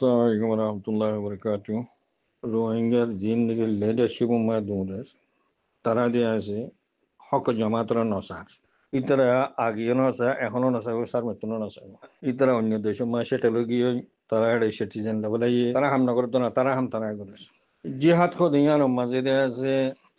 আসসালামু আলাইকুম রহমতুল্লাহ বরকাত। রোহিঙ্গার জিন্দিগি লিডারশিপ মাধ্যমের তারা দিয়ে আছে হক জমাতর নসার ইতারা আগিয়ে নসা এখনো নসা সার মতন নসা ইতারা অন্য দেশের মা সেটা গিয়ে তারা সিটিজেন লেভেল তারা হাম না করতো না, তারা হাম তারা করেছে জিহাদ খদিয়ান মাঝে দেয়া আছে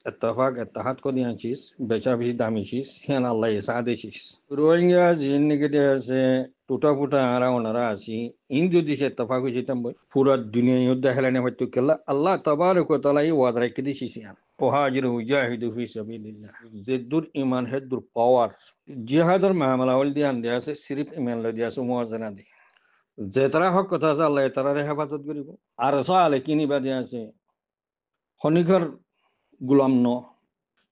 اتفاق اتحاد ko diyan chis becha bi dami chis hen Allah ya sade chis rohingya jin ni gede ase tuta puta ara onara achi in jodi se اتفاق jitam boy pura dunya yudda helane hoyto kella Allah tabarak wa taala yi wadra kidi chisian وهاجر وجاهد في سبيل الله زدور iman hedur power jihad ar maamala wal diyan de ase sirif iman la diya se muazana de jetara hak kotha ase Allah taala re hefaজত koribo ar sale kini ba diya ase খনিকর গুলাম ন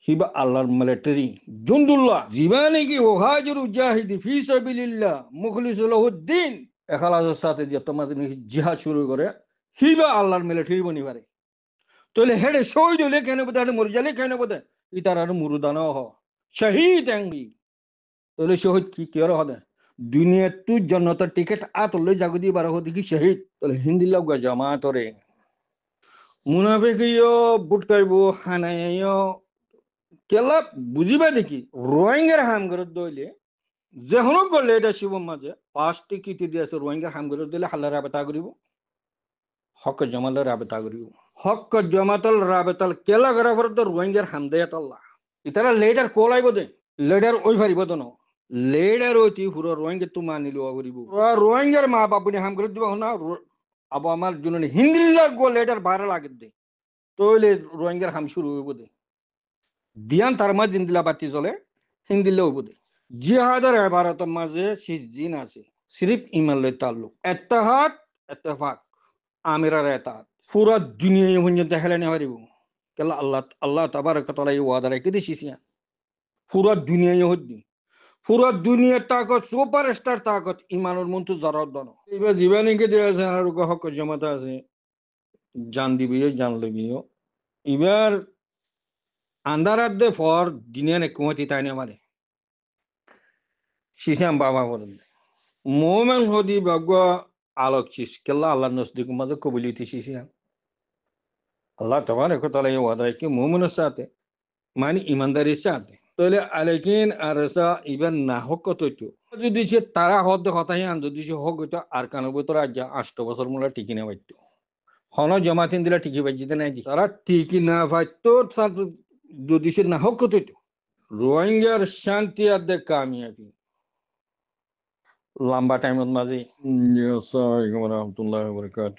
হিবা আল্লাহর military জুন্দুল্লাহ জীবানে কি ওহাজিরু জাহিদি ফি সাবিলিল্লাহ মুখলিসু লাহুদ্দিন এখালাসের সাথে যে তোমাদের জিহাদ শুরু করে হিবা আল্লাহর মিলিটারি বনি পারে তাহলে হেডে শহীদ হলে কেন বোধ মরে গেলে কেন বোধ ইতার আর মুরুদানো হ শহীদ এঙ্গি তাহলে শহীদ কি কের হবে দুনিয়া তু জন্নতার টিকিট আতলে জাগদি বারো হদি কি শহীদ তাহলে হিন্দি লোক জামাতরে মুনাফিকিও বুটকাইবো হানাইও কেলা বুঝিবা দেখি রোহিঙ্গার হামগরত দইলে যেহনো করলে এটা শিবম মাঝে পাঁচটি কিটি দিয়েছে রোহিঙ্গার হামগরত দিলে হাল্লা রাবেতা করিব হক জমালের রাবেতা করিব হক জমাতল রাবেতাল কেলা করা পর তো রোহিঙ্গার হামদায়াত আল্লাহ ইতারা লেডার কোলাইব দে লেডার ওই ফারিব তো ন লেডার ওইটি পুরো রোহিঙ্গা তু মানি লওয়া করিব রোহিঙ্গার মা বাপুনি হামগরত দিব না আবু আমার জন্য হিন্দিল্লা গো লেডার বাইরে লাগে দে তইলে রোহিঙ্গার হাম শুরু হইব দে দিয়ান তার মাঝে জিন্দিলা বাতি চলে হিন্দিল্লা হইব দে জিহাদের এবারতের মাঝে সিজিন আছে সিরিফ ইমানলে তাল্লুক ইত্তেহাদ ইত্তেফাক আমিরার এতাত পুরা দুনিয়া পর্যন্ত হেলানে পারিব কেলা আল্লাহ আল্লাহ তাবারক তাআলা এই ওয়াদা রেখে দিছিস পুরা দুনিয়া হদ্দি পুরা দুনিয়ার তাকত সুপারস্টার তাকত ইমানের মন্তু জরাদ দন এবার জীবনীকে দেয়া আছে আর হক জমাতা আছে জান দিবিও জান লবিও এবার আন্দারাত দে ফর দিনে নেকুমতি তাইনে মারে শিশাম বাবা বলেন মোমেন হদি বাগা আলোক চিস কেল্লা আল্লাহ নসদিক মাঝে কবিলিতি শিশাম আল্লাহ তাবারক ওয়া তাআলা এই ওয়াদা কি মুমিনের সাথে মানে ইমানদারির সাথে তাহলে আলেকিন আরসা ইবান না হক কতটো যদি সে তারা হদ হতাই আন যদি সে হক হইতো আর কানো ভিতর আজ 8 বছর মুলা টিকি না পাইতো হন জমাতিন দিলা টিকি পাইতে নাই তারা টিকি না পাইতো যদি সে না হক কতটো রোহিঙ্গার শান্তি আদে কামিয়াবি লম্বা টাইমের মাঝে আসসালামু আলাইকুম রহমতুল্লাহ বরকাত।